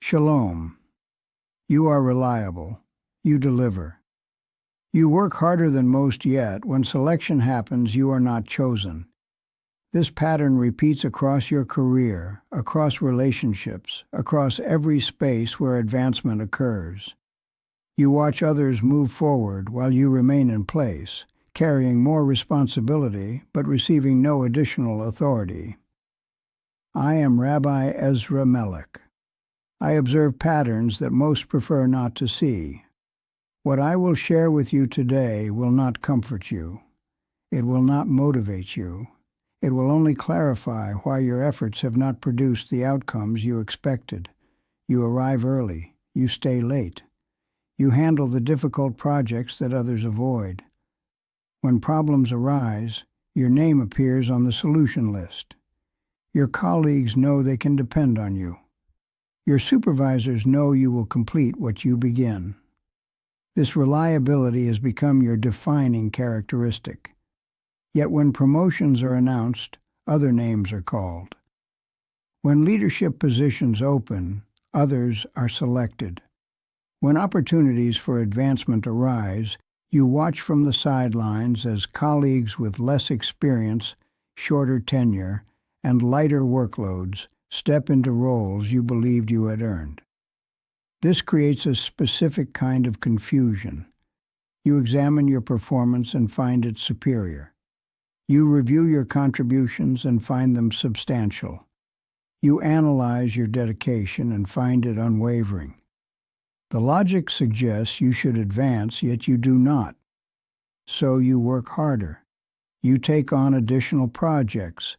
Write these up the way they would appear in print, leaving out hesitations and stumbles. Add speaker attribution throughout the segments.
Speaker 1: Shalom. You are reliable. You deliver. You work harder than most, yet when selection happens, you are not chosen. This pattern repeats across your career, across relationships, across every space where advancement occurs. You watch others move forward while you remain in place, carrying more responsibility but receiving no additional authority. I am Rabbi Ezra Melech. I observe patterns that most prefer not to see. What I will share with you today will not comfort you. It will not motivate you. It will only clarify why your efforts have not produced the outcomes you expected. You arrive early. You stay late. You handle the difficult projects that others avoid. When problems arise, your name appears on the solution list. Your colleagues know they can depend on you. Your supervisors know you will complete what you begin. This reliability has become your defining characteristic. Yet when promotions are announced, other names are called. When leadership positions open, others are selected. When opportunities for advancement arise, you watch from the sidelines as colleagues with less experience, shorter tenure, and lighter workloads step into roles you believed you had earned. This creates a specific kind of confusion. You examine your performance and find it superior. You review your contributions and find them substantial. You analyze your dedication and find it unwavering. The logic suggests you should advance, yet you do not. So you work harder. You take on additional projects.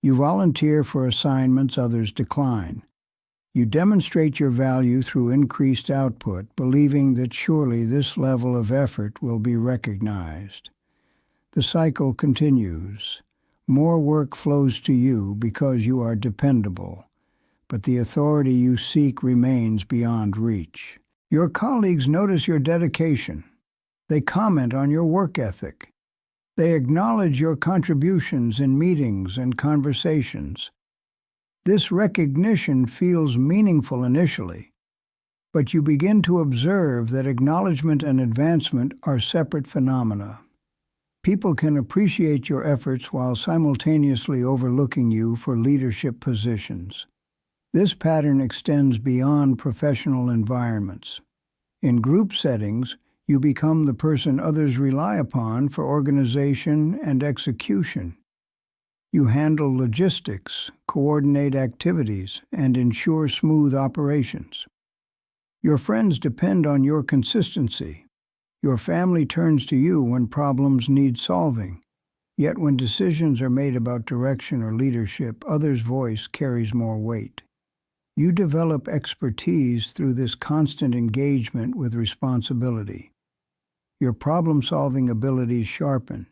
Speaker 1: You volunteer for assignments others decline. You demonstrate your value through increased output, believing that surely this level of effort will be recognized. The cycle continues. More work flows to you because you are dependable, but the authority you seek remains beyond reach. Your colleagues notice your dedication. They comment on your work ethic. They acknowledge your contributions in meetings and conversations. This recognition feels meaningful initially, but you begin to observe that acknowledgement and advancement are separate phenomena. People can appreciate your efforts while simultaneously overlooking you for leadership positions. This pattern extends beyond professional environments. In group settings, you become the person others rely upon for organization and execution. You handle logistics, coordinate activities, and ensure smooth operations. Your friends depend on your consistency. Your family turns to you when problems need solving. Yet when decisions are made about direction or leadership, others' voice carries more weight. You develop expertise through this constant engagement with responsibility. Your problem-solving abilities sharpen.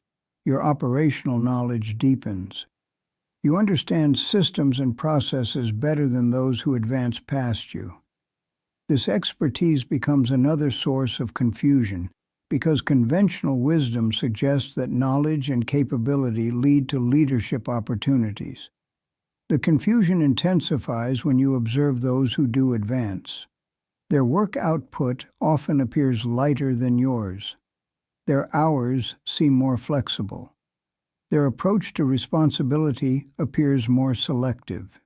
Speaker 1: Your operational knowledge deepens. You understand systems and processes better than those who advance past you. This expertise becomes another source of confusion, because conventional wisdom suggests that knowledge and capability lead to leadership opportunities. The confusion intensifies when you observe those who do advance. Their work output often appears lighter than yours. Their hours seem more flexible. Their approach to responsibility appears more selective.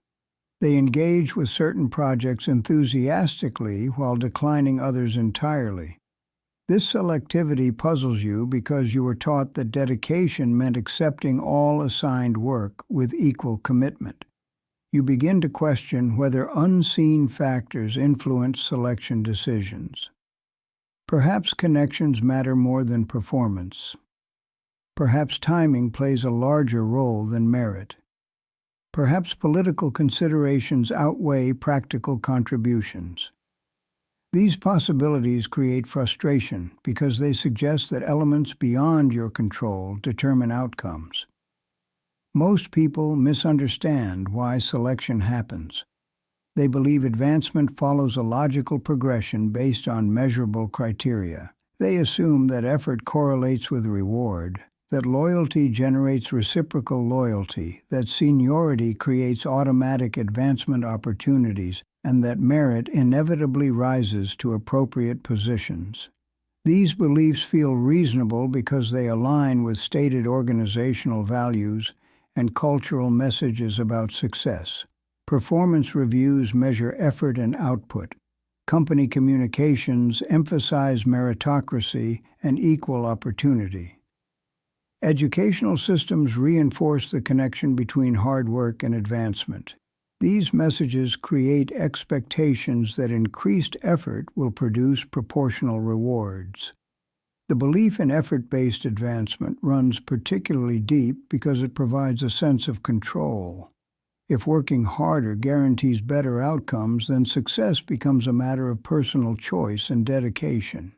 Speaker 1: They engage with certain projects enthusiastically while declining others entirely. This selectivity puzzles you because you were taught that dedication meant accepting all assigned work with equal commitment. You begin to question whether unseen factors influence selection decisions. Perhaps connections matter more than performance. Perhaps timing plays a larger role than merit. Perhaps political considerations outweigh practical contributions. These possibilities create frustration because they suggest that elements beyond your control determine outcomes. Most people misunderstand why selection happens. They believe advancement follows a logical progression based on measurable criteria. They assume that effort correlates with reward, that loyalty generates reciprocal loyalty, that seniority creates automatic advancement opportunities, and that merit inevitably rises to appropriate positions. These beliefs feel reasonable because they align with stated organizational values and cultural messages about success. Performance reviews measure effort and output. Company communications emphasize meritocracy and equal opportunity. Educational systems reinforce the connection between hard work and advancement. These messages create expectations that increased effort will produce proportional rewards. The belief in effort-based advancement runs particularly deep because it provides a sense of control. If working harder guarantees better outcomes, then success becomes a matter of personal choice and dedication.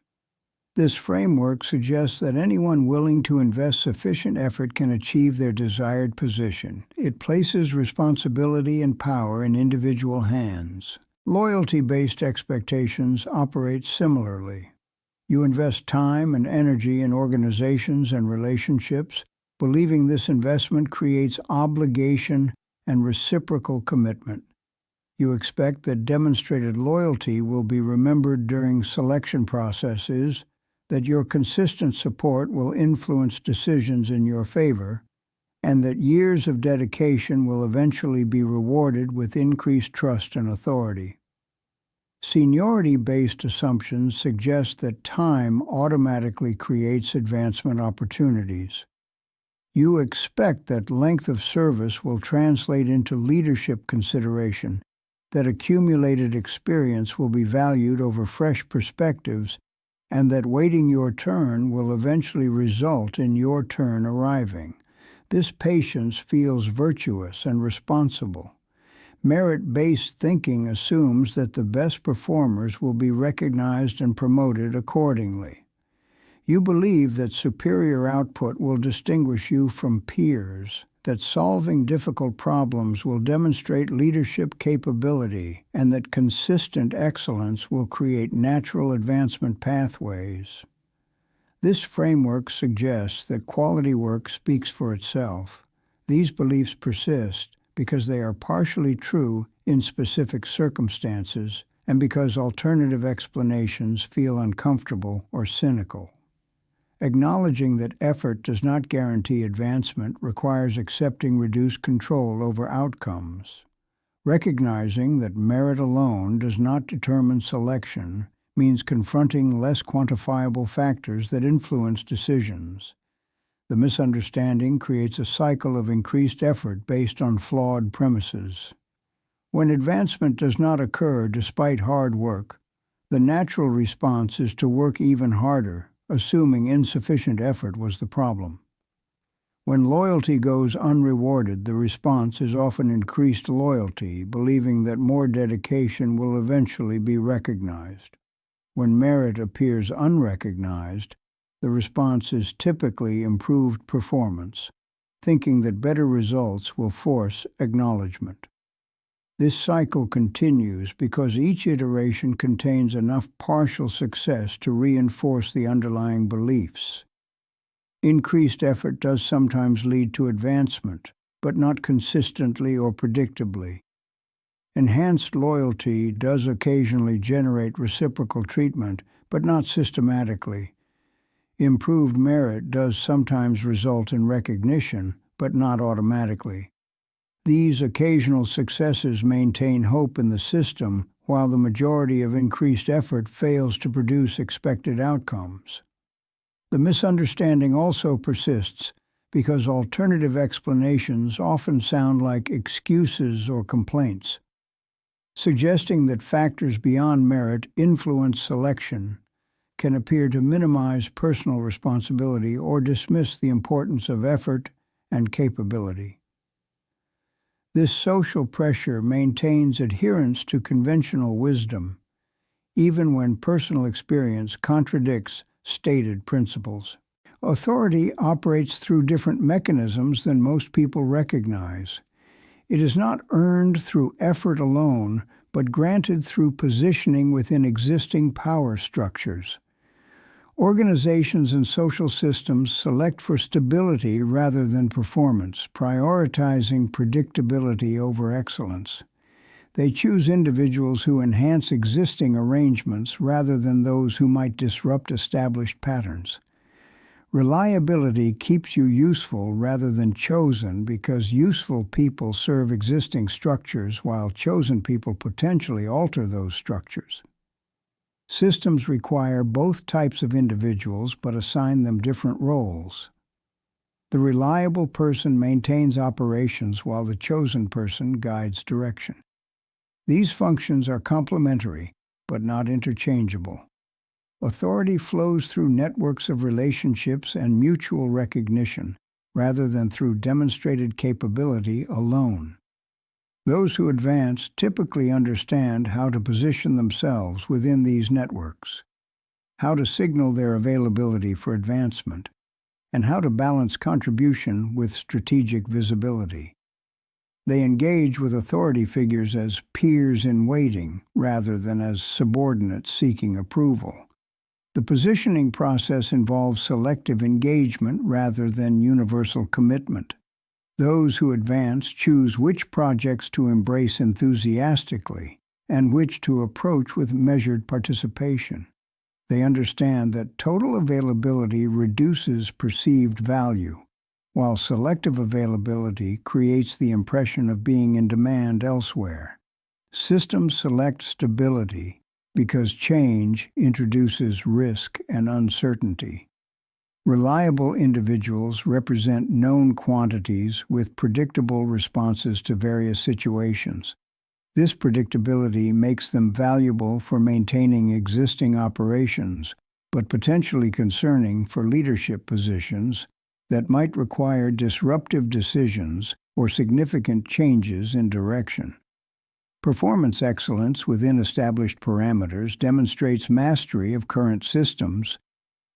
Speaker 1: This framework suggests that anyone willing to invest sufficient effort can achieve their desired position. It places responsibility and power in individual hands. Loyalty-based expectations operate similarly. You invest time and energy in organizations and relationships, believing this investment creates obligation and reciprocal commitment. You expect that demonstrated loyalty will be remembered during selection processes, that your consistent support will influence decisions in your favor, and that years of dedication will eventually be rewarded with increased trust and authority. Seniority-based assumptions suggest that time automatically creates advancement opportunities. You expect that length of service will translate into leadership consideration, that accumulated experience will be valued over fresh perspectives, and that waiting your turn will eventually result in your turn arriving. This patience feels virtuous and responsible. Merit-based thinking assumes that the best performers will be recognized and promoted accordingly. You believe that superior output will distinguish you from peers, that solving difficult problems will demonstrate leadership capability, and that consistent excellence will create natural advancement pathways. This framework suggests that quality work speaks for itself. These beliefs persist because they are partially true in specific circumstances and because alternative explanations feel uncomfortable or cynical. Acknowledging that effort does not guarantee advancement requires accepting reduced control over outcomes. Recognizing that merit alone does not determine selection means confronting less quantifiable factors that influence decisions. The misunderstanding creates a cycle of increased effort based on flawed premises. When advancement does not occur despite hard work, the natural response is to work even harder, assuming insufficient effort was the problem. When loyalty goes unrewarded, the response is often increased loyalty, believing that more dedication will eventually be recognized. When merit appears unrecognized, the response is typically improved performance, thinking that better results will force acknowledgement. This cycle continues because each iteration contains enough partial success to reinforce the underlying beliefs. Increased effort does sometimes lead to advancement, but not consistently or predictably. Enhanced loyalty does occasionally generate reciprocal treatment, but not systematically. Improved merit does sometimes result in recognition, but not automatically. These occasional successes maintain hope in the system, while the majority of increased effort fails to produce expected outcomes. The misunderstanding also persists because alternative explanations often sound like excuses or complaints. Suggesting that factors beyond merit influence selection can appear to minimize personal responsibility or dismiss the importance of effort and capability. This social pressure maintains adherence to conventional wisdom, even when personal experience contradicts stated principles. Authority operates through different mechanisms than most people recognize. It is not earned through effort alone, but granted through positioning within existing power structures. Organizations and social systems select for stability rather than performance, prioritizing predictability over excellence. They choose individuals who enhance existing arrangements rather than those who might disrupt established patterns. Reliability keeps you useful rather than chosen because useful people serve existing structures while chosen people potentially alter those structures. Systems require both types of individuals but assign them different roles. The reliable person maintains operations while the chosen person guides direction. These functions are complementary but not interchangeable. Authority flows through networks of relationships and mutual recognition, rather than through demonstrated capability alone. Those who advance typically understand how to position themselves within these networks, how to signal their availability for advancement, and how to balance contribution with strategic visibility. They engage with authority figures as peers in waiting, rather than as subordinates seeking approval. The positioning process involves selective engagement rather than universal commitment. Those who advance choose which projects to embrace enthusiastically and which to approach with measured participation. They understand that total availability reduces perceived value, while selective availability creates the impression of being in demand elsewhere. Systems select stability because change introduces risk and uncertainty. Reliable individuals represent known quantities with predictable responses to various situations. This predictability makes them valuable for maintaining existing operations, but potentially concerning for leadership positions that might require disruptive decisions or significant changes in direction. Performance excellence within established parameters demonstrates mastery of current systems,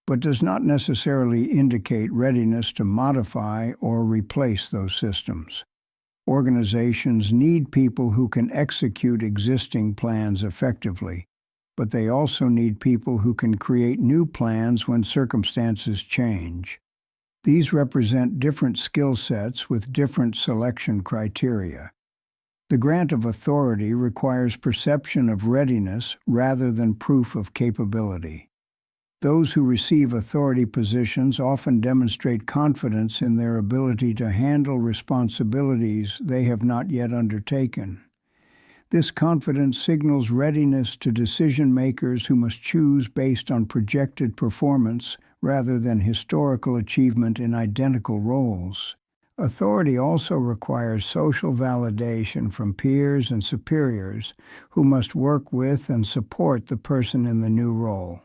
Speaker 1: but does not necessarily indicate readiness to modify or replace those systems. Organizations need people who can execute existing plans effectively, but they also need people who can create new plans when circumstances change. These represent different skill sets with different selection criteria. The grant of authority requires perception of readiness rather than proof of capability. Those who receive authority positions often demonstrate confidence in their ability to handle responsibilities they have not yet undertaken. This confidence signals readiness to decision-makers who must choose based on projected performance rather than historical achievement in identical roles. Authority also requires social validation from peers and superiors who must work with and support the person in the new role.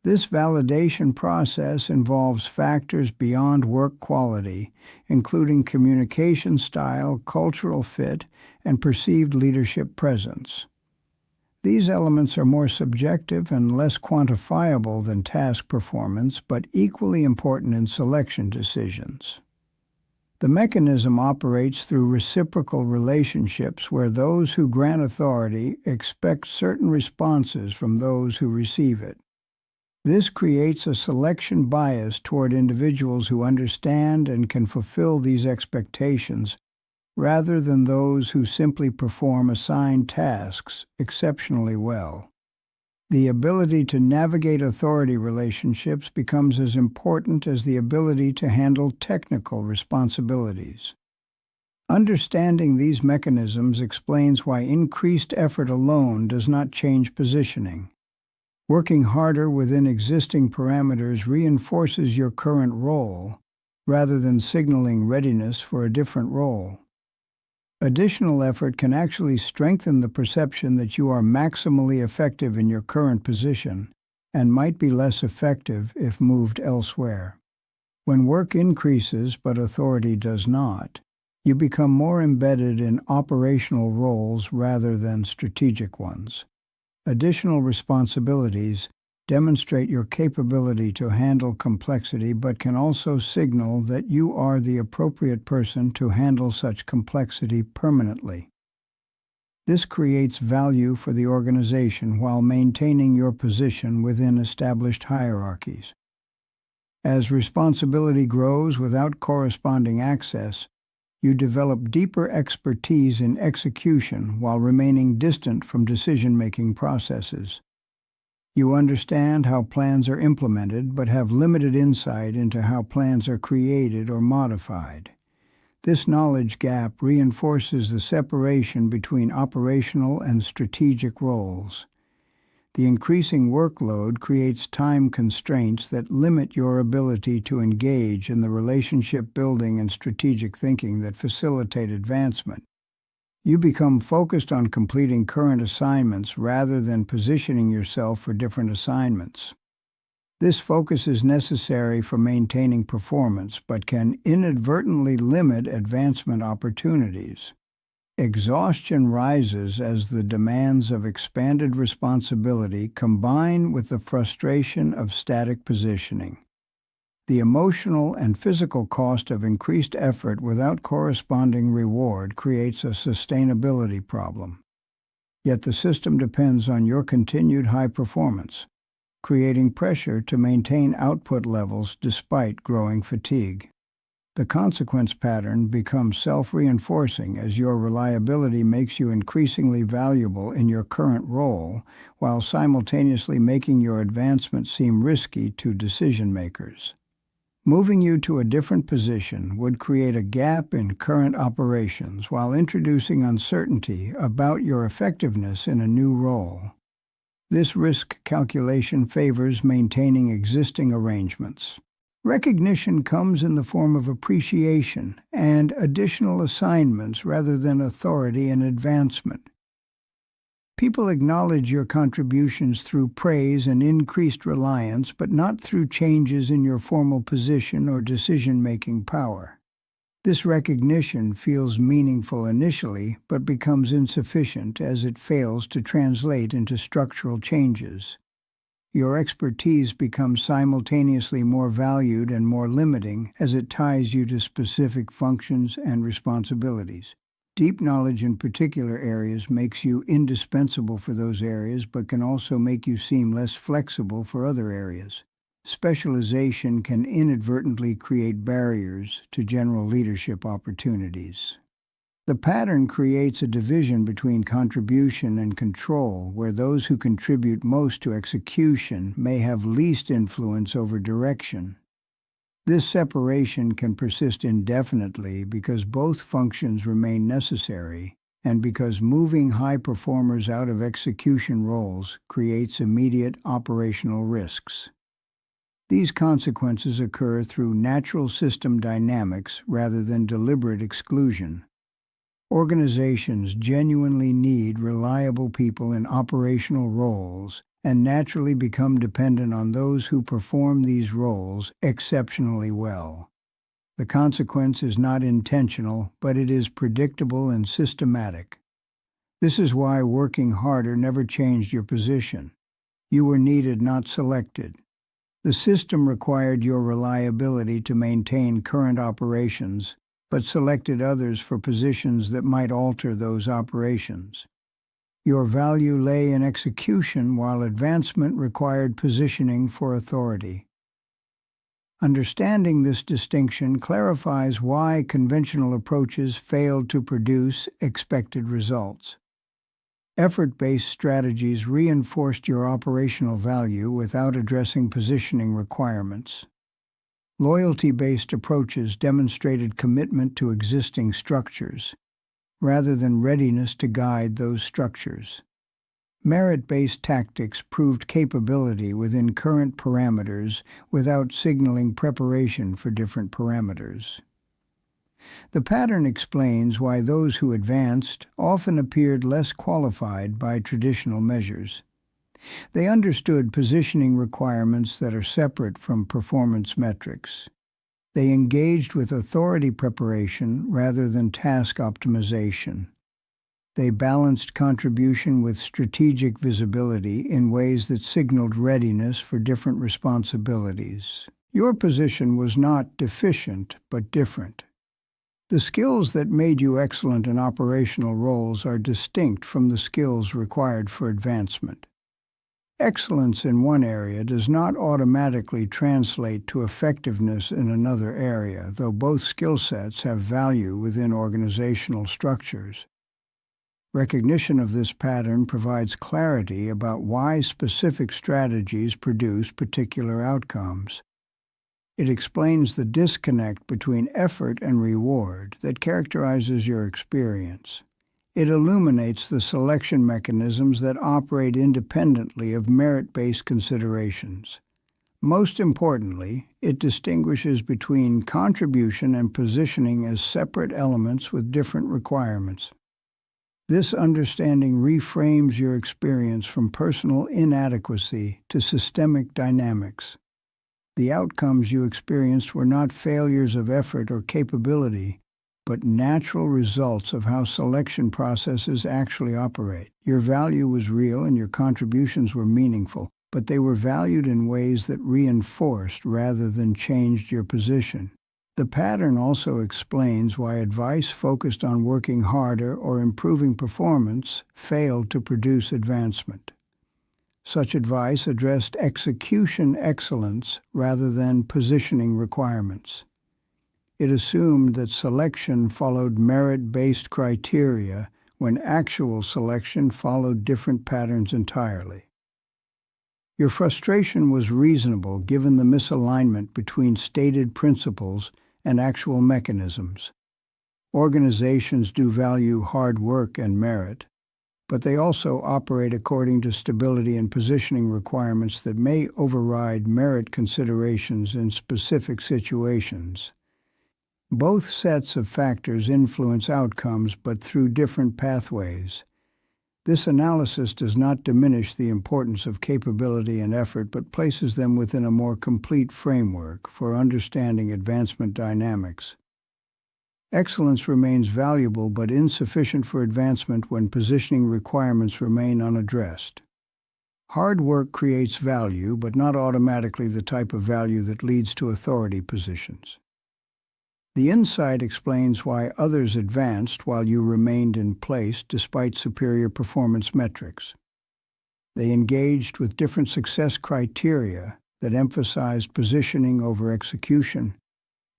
Speaker 1: This validation process involves factors beyond work quality, including communication style, cultural fit, and perceived leadership presence. These elements are more subjective and less quantifiable than task performance, but equally important in selection decisions. The mechanism operates through reciprocal relationships where those who grant authority expect certain responses from those who receive it. This creates a selection bias toward individuals who understand and can fulfill these expectations, rather than those who simply perform assigned tasks exceptionally well. The ability to navigate authority relationships becomes as important as the ability to handle technical responsibilities. Understanding these mechanisms explains why increased effort alone does not change positioning. Working harder within existing parameters reinforces your current role, rather than signaling readiness for a different role. Additional effort can actually strengthen the perception that you are maximally effective in your current position and might be less effective if moved elsewhere. When work increases but authority does not, you become more embedded in operational roles rather than strategic ones. Additional responsibilities demonstrate your capability to handle complexity but can also signal that you are the appropriate person to handle such complexity permanently. This creates value for the organization while maintaining your position within established hierarchies. As responsibility grows without corresponding access, You develop deeper expertise in execution while remaining distant from decision-making processes. You understand how plans are implemented, but have limited insight into how plans are created or modified. This knowledge gap reinforces the separation between operational and strategic roles. The increasing workload creates time constraints that limit your ability to engage in the relationship building and strategic thinking that facilitate advancement. You become focused on completing current assignments rather than positioning yourself for different assignments. This focus is necessary for maintaining performance, but can inadvertently limit advancement opportunities. Exhaustion rises as the demands of expanded responsibility combine with the frustration of static positioning. The emotional and physical cost of increased effort without corresponding reward creates a sustainability problem. Yet the system depends on your continued high performance, creating pressure to maintain output levels despite growing fatigue. The consequence pattern becomes self-reinforcing as your reliability makes you increasingly valuable in your current role, while simultaneously making your advancement seem risky to decision-makers. Moving you to a different position would create a gap in current operations while introducing uncertainty about your effectiveness in a new role. This risk calculation favors maintaining existing arrangements. Recognition comes in the form of appreciation and additional assignments rather than authority and advancement. People acknowledge your contributions through praise and increased reliance, but not through changes in your formal position or decision-making power. This recognition feels meaningful initially, but becomes insufficient as it fails to translate into structural changes. Your expertise becomes simultaneously more valued and more limiting as it ties you to specific functions and responsibilities. Deep knowledge in particular areas makes you indispensable for those areas, but can also make you seem less flexible for other areas. Specialization can inadvertently create barriers to general leadership opportunities. The pattern creates a division between contribution and control, where those who contribute most to execution may have least influence over direction. This separation can persist indefinitely because both functions remain necessary, and because moving high performers out of execution roles creates immediate operational risks. These consequences occur through natural system dynamics rather than deliberate exclusion. Organizations genuinely need reliable people in operational roles and naturally become dependent on those who perform these roles exceptionally well. The consequence is not intentional, but it is predictable and systematic. This is why working harder never changed your position. You were needed, not selected. The system required your reliability to maintain current operations, but selected others for positions that might alter those operations. Your value lay in execution, while advancement required positioning for authority. Understanding this distinction clarifies why conventional approaches failed to produce expected results. Effort-based strategies reinforced your operational value without addressing positioning requirements. Loyalty-based approaches demonstrated commitment to existing structures, rather than readiness to guide those structures. Merit-based tactics proved capability within current parameters without signaling preparation for different parameters. The pattern explains why those who advanced often appeared less qualified by traditional measures. They understood positioning requirements that are separate from performance metrics. They engaged with authority preparation rather than task optimization. They balanced contribution with strategic visibility in ways that signaled readiness for different responsibilities. Your position was not deficient, but different. The skills that made you excellent in operational roles are distinct from the skills required for advancement. Excellence in one area does not automatically translate to effectiveness in another area, though both skill sets have value within organizational structures. Recognition of this pattern provides clarity about why specific strategies produce particular outcomes. It explains the disconnect between effort and reward that characterizes your experience. It illuminates the selection mechanisms that operate independently of merit-based considerations. Most importantly, it distinguishes between contribution and positioning as separate elements with different requirements. This understanding reframes your experience from personal inadequacy to systemic dynamics. The outcomes you experienced were not failures of effort or capability, but natural results of how selection processes actually operate. Your value was real and your contributions were meaningful, but they were valued in ways that reinforced rather than changed your position. The pattern also explains why advice focused on working harder or improving performance failed to produce advancement. Such advice addressed execution excellence rather than positioning requirements. It assumed that selection followed merit-based criteria when actual selection followed different patterns entirely. Your frustration was reasonable given the misalignment between stated principles and actual mechanisms. Organizations do value hard work and merit, but they also operate according to stability and positioning requirements that may override merit considerations in specific situations. Both sets of factors influence outcomes, but through different pathways. This analysis does not diminish the importance of capability and effort, but places them within a more complete framework for understanding advancement dynamics. Excellence remains valuable but insufficient for advancement when positioning requirements remain unaddressed. Hard work creates value, but not automatically the type of value that leads to authority positions. The insight explains why others advanced while you remained in place despite superior performance metrics. They engaged with different success criteria that emphasized positioning over execution,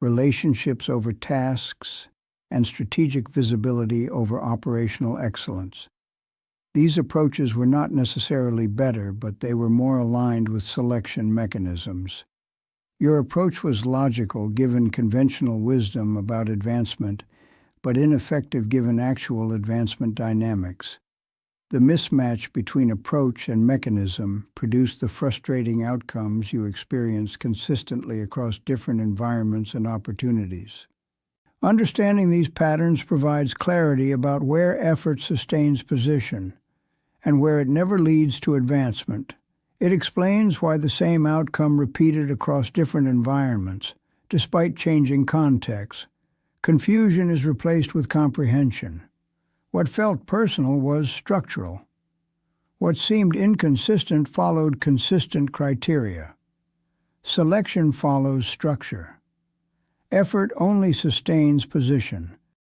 Speaker 1: relationships over tasks, and strategic visibility over operational excellence. These approaches were not necessarily better, but they were more aligned with selection mechanisms. Your approach was logical given conventional wisdom about advancement, but ineffective given actual advancement dynamics. The mismatch between approach and mechanism produced the frustrating outcomes you experience consistently across different environments and opportunities. Understanding these patterns provides clarity about where effort sustains position and where it never leads to advancement. It explains why the same outcome repeated across different environments, despite changing contexts. Confusion is replaced with comprehension. What felt personal was structural. What seemed inconsistent followed consistent criteria. Selection follows structure. Effort only sustains position.